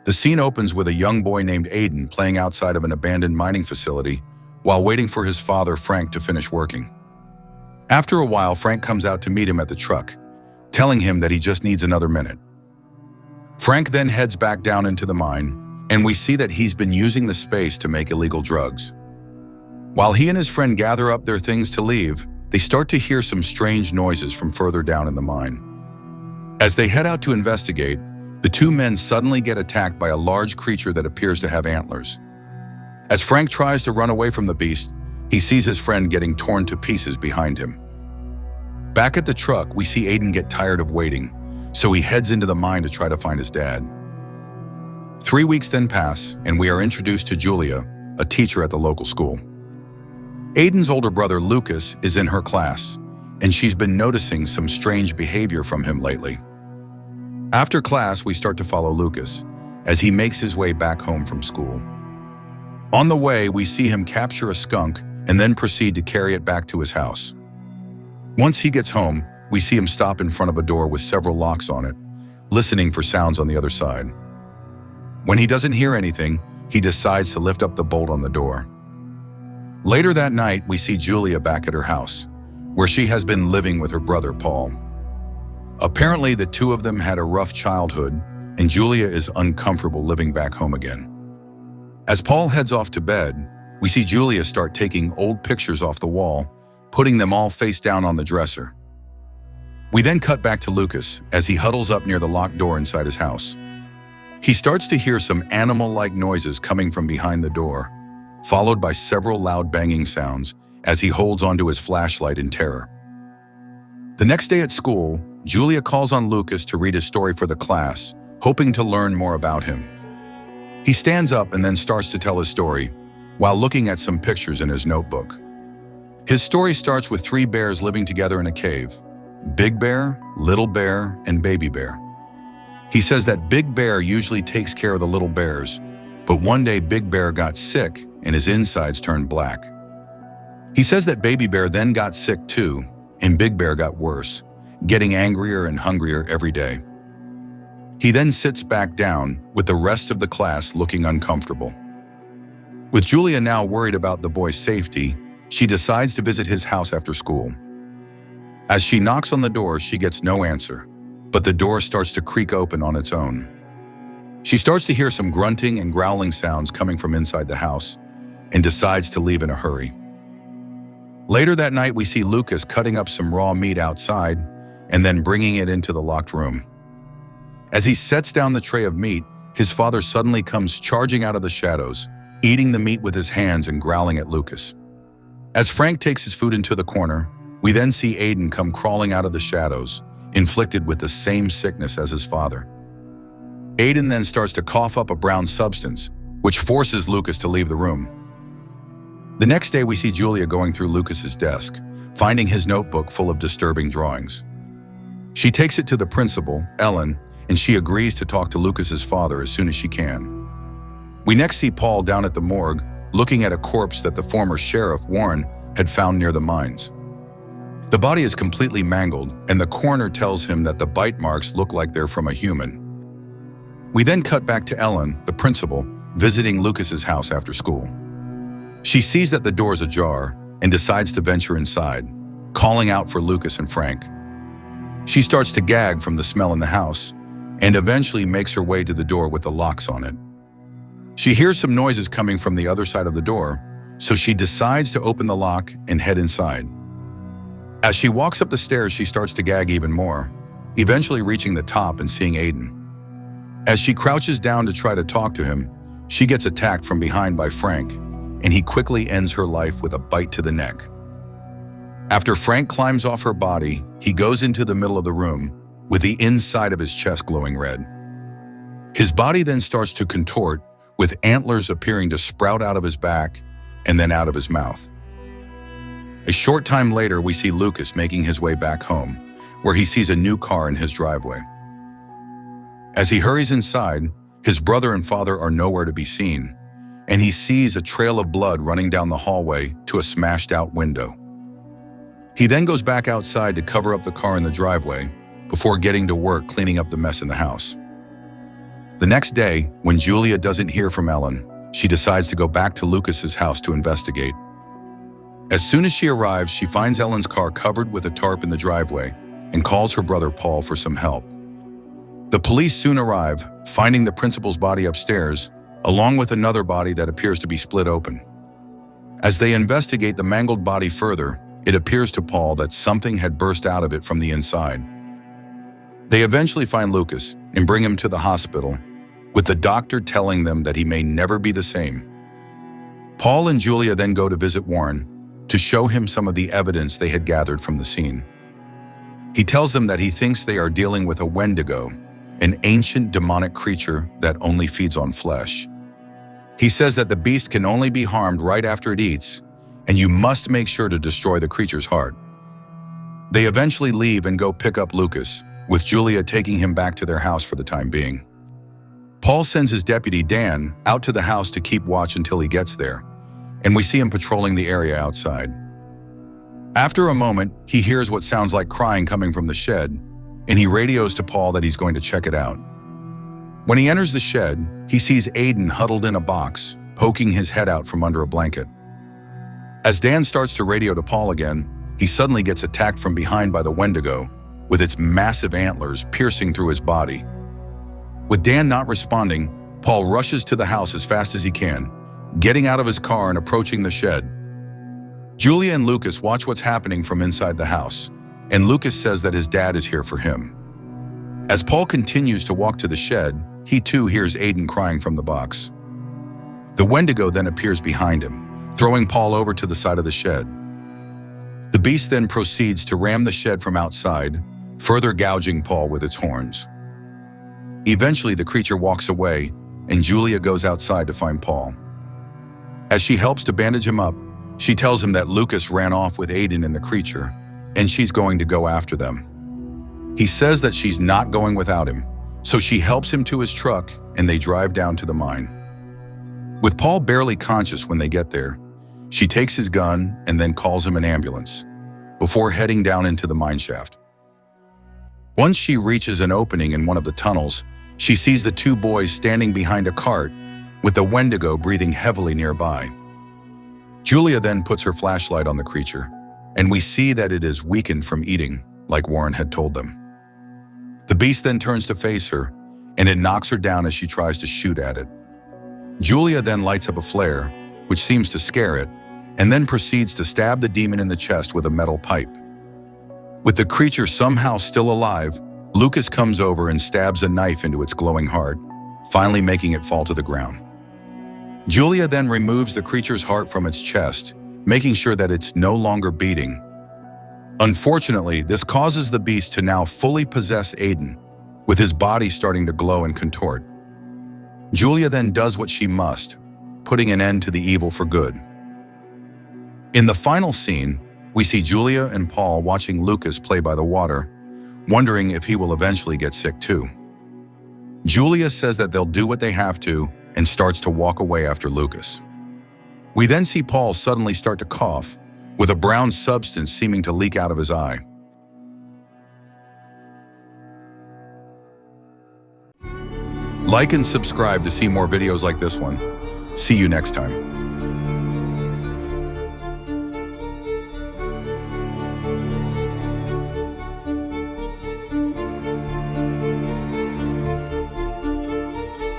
The scene opens with a young boy named Aiden playing outside of an abandoned mining facility while waiting for his father, Frank, to finish working. After a while, Frank comes out to meet him at the truck, telling him that he just needs another minute. Frank then heads back down into the mine, and we see that he's been using the space to make illegal drugs. While he and his friend gather up their things to leave, they start to hear some strange noises from further down in the mine. As they head out to investigate, the two men suddenly get attacked by a large creature that appears to have antlers. As Frank tries to run away from the beast, he sees his friend getting torn to pieces behind him. Back at the truck, we see Aiden get tired of waiting, so he heads into the mine to try to find his dad. 3 weeks then pass, and we are introduced to Julia, a teacher at the local school. Aiden's older brother, Lucas, is in her class, and she's been noticing some strange behavior from him lately. After class, we start to follow Lucas as he makes his way back home from school. On the way, we see him capture a skunk and then proceed to carry it back to his house. Once he gets home, we see him stop in front of a door with several locks on it, listening for sounds on the other side. When he doesn't hear anything, he decides to lift up the bolt on the door. Later that night, we see Julia back at her house, where she has been living with her brother, Paul. Apparently, the two of them had a rough childhood, and Julia is uncomfortable living back home again. As Paul heads off to bed, we see Julia start taking old pictures off the wall, putting them all face down on the dresser. We then cut back to Lucas as he huddles up near the locked door inside his house. He starts to hear some animal-like noises coming from behind the door, followed by several loud banging sounds as he holds onto his flashlight in terror. The next day at school, Julia calls on Lucas to read his story for the class, hoping to learn more about him. He stands up and then starts to tell his story, while looking at some pictures in his notebook. His story starts with 3 bears living together in a cave: Big Bear, Little Bear, and Baby Bear. He says that Big Bear usually takes care of the little bears, but one day Big Bear got sick and his insides turned black. He says that Baby Bear then got sick too, and Big Bear got worse, getting angrier and hungrier every day. He then sits back down, with the rest of the class looking uncomfortable. With Julia now worried about the boy's safety, she decides to visit his house after school. As she knocks on the door, she gets no answer, but the door starts to creak open on its own. She starts to hear some grunting and growling sounds coming from inside the house and decides to leave in a hurry. Later that night, we see Lucas cutting up some raw meat outside and then bringing it into the locked room. As he sets down the tray of meat, his father suddenly comes charging out of the shadows, eating the meat with his hands and growling at Lucas. As Frank takes his food into the corner, we then see Aiden come crawling out of the shadows, inflicted with the same sickness as his father. Aiden then starts to cough up a brown substance, which forces Lucas to leave the room. The next day, we see Julia going through Lucas's desk, finding his notebook full of disturbing drawings. She takes it to the principal, Ellen, and she agrees to talk to Lucas's father as soon as she can. We next see Paul down at the morgue, looking at a corpse that the former sheriff, Warren, had found near the mines. The body is completely mangled, and the coroner tells him that the bite marks look like they're from a human. We then cut back to Ellen, the principal, visiting Lucas's house after school. She sees that the door is ajar and decides to venture inside, calling out for Lucas and Frank. She starts to gag from the smell in the house and eventually makes her way to the door with the locks on it. She hears some noises coming from the other side of the door, so she decides to open the lock and head inside. As she walks up the stairs, she starts to gag even more, eventually reaching the top and seeing Aiden. As she crouches down to try to talk to him, she gets attacked from behind by Frank, and he quickly ends her life with a bite to the neck. After Frank climbs off her body, he goes into the middle of the room, with the inside of his chest glowing red. His body then starts to contort, with antlers appearing to sprout out of his back and then out of his mouth. A short time later, we see Lucas making his way back home, where he sees a new car in his driveway. As he hurries inside, his brother and father are nowhere to be seen, and he sees a trail of blood running down the hallway to a smashed-out window. He then goes back outside to cover up the car in the driveway before getting to work cleaning up the mess in the house. The next day, when Julia doesn't hear from Ellen, she decides to go back to Lucas's house to investigate. As soon as she arrives, she finds Ellen's car covered with a tarp in the driveway and calls her brother Paul for some help. The police soon arrive, finding the principal's body upstairs, along with another body that appears to be split open. As they investigate the mangled body further, it appears to Paul that something had burst out of it from the inside. They eventually find Lucas and bring him to the hospital, with the doctor telling them that he may never be the same. Paul and Julia then go to visit Warren to show him some of the evidence they had gathered from the scene. He tells them that he thinks they are dealing with a Wendigo, an ancient demonic creature that only feeds on flesh. He says that the beast can only be harmed right after it eats, and you must make sure to destroy the creature's heart. They eventually leave and go pick up Lucas, with Julia taking him back to their house for the time being. Paul sends his deputy, Dan, out to the house to keep watch until he gets there, and we see him patrolling the area outside. After a moment, he hears what sounds like crying coming from the shed, and he radios to Paul that he's going to check it out. When he enters the shed, he sees Aiden huddled in a box, poking his head out from under a blanket. As Dan starts to radio to Paul again, he suddenly gets attacked from behind by the Wendigo, with its massive antlers piercing through his body. With Dan not responding, Paul rushes to the house as fast as he can, getting out of his car and approaching the shed. Julia and Lucas watch what's happening from inside the house, and Lucas says that his dad is here for him. As Paul continues to walk to the shed, he too hears Aiden crying from the box. The Wendigo then appears behind him, throwing Paul over to the side of the shed. The beast then proceeds to ram the shed from outside, further gouging Paul with its horns. Eventually, the creature walks away, and Julia goes outside to find Paul. As she helps to bandage him up, she tells him that Lucas ran off with Aiden and the creature, and she's going to go after them. He says that she's not going without him, so she helps him to his truck, and they drive down to the mine. With Paul barely conscious when they get there, she takes his gun and then calls him an ambulance, before heading down into the mine shaft. Once she reaches an opening in one of the tunnels, she sees the two boys standing behind a cart, with the Wendigo breathing heavily nearby. Julia then puts her flashlight on the creature, and we see that it is weakened from eating, like Warren had told them. The beast then turns to face her, and it knocks her down as she tries to shoot at it. Julia then lights up a flare, which seems to scare it, and then proceeds to stab the demon in the chest with a metal pipe. With the creature somehow still alive, Lucas comes over and stabs a knife into its glowing heart, finally making it fall to the ground. Julia then removes the creature's heart from its chest, making sure that it's no longer beating. Unfortunately, this causes the beast to now fully possess Aiden, with his body starting to glow and contort. Julia then does what she must, putting an end to the evil for good. In the final scene, we see Julia and Paul watching Lucas play by the water, wondering if he will eventually get sick too. Julia says that they'll do what they have to and starts to walk away after Lucas. We then see Paul suddenly start to cough, with a brown substance seeming to leak out of his eye. Like and subscribe to see more videos like this one. See you next time.